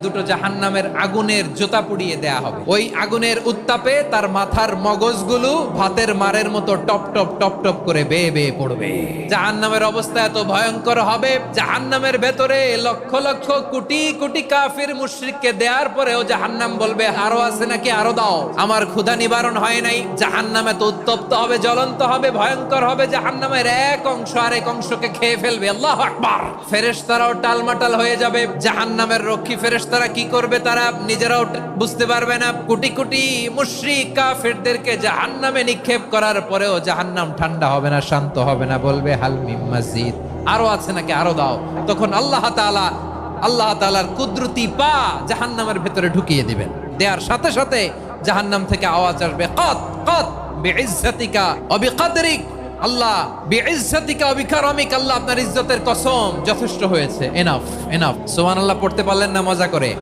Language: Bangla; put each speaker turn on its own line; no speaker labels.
দুটো জাহান্নামের আগুনের জোতা পুড়িয়ে দেয়া হবে। ওই আগুনের উত্তাপে তার মাথার মগজগুলো ভাতের মারের মতো টপ টপ টপ টপ করে বেয়ে বেয়ে পড়বে। জাহান্নামের অবস্থা এত ভয়ঙ্কর হবে, জাহান্নামের ভেতরে লক্ষ লক্ষ কোটি কোটি কাফির মুশরিককে দেওয়ার পরেও জাহান্নাম বলবে আরো আছে নাকি, আরো দাও, আমার ক্ষুধা নিবারণ হয় নাই। জাহান্নাম এত উত্তপ্ত হবে, জ্বলন্ত হবে, ভয়ঙ্কর হবে, জাহান্নামের এক অংশ আরেক অংশকে খেয়ে ফেলবে। আল্লাহু আকবার। ফেরেশতারাও টালমাটাল হয়ে যাবে। জাহান্নামের রক্ষী ফেরেশতারা কি করবে তারা নিজেরাও বুঝতে পারবে না। কোটি কোটি মুশরিক কাফিরদেরকে জাহান্নামে নিক্ষেপ করার পরেও জাহান্নাম ঠান্ডা হবে না, শান্ত হবে না, বলবে হাল মিন মাজিদ, আরো আছে নাকি, আরো দাও। তখন আল্লাহ তাআলার কুদরতি পা জাহান্নামের ভেতরে ঢুকিয়ে দিবেন। দেওয়ার সাথে সাথে জাহান্নাম থেকে আওয়াজ আসবে, কত কত বিইজ্জাতিকা ওয়া বিকদরিক, আল্লাহ বিইজ্জাতিকা ওয়া বিকারামিক, আল্লাহ আপনার ইজ্জতের কসম, যথেষ্ট হয়েছে, এনাফ এনাফ। সুবহানাল্লাহ পড়তে পারলেন না মজা করে?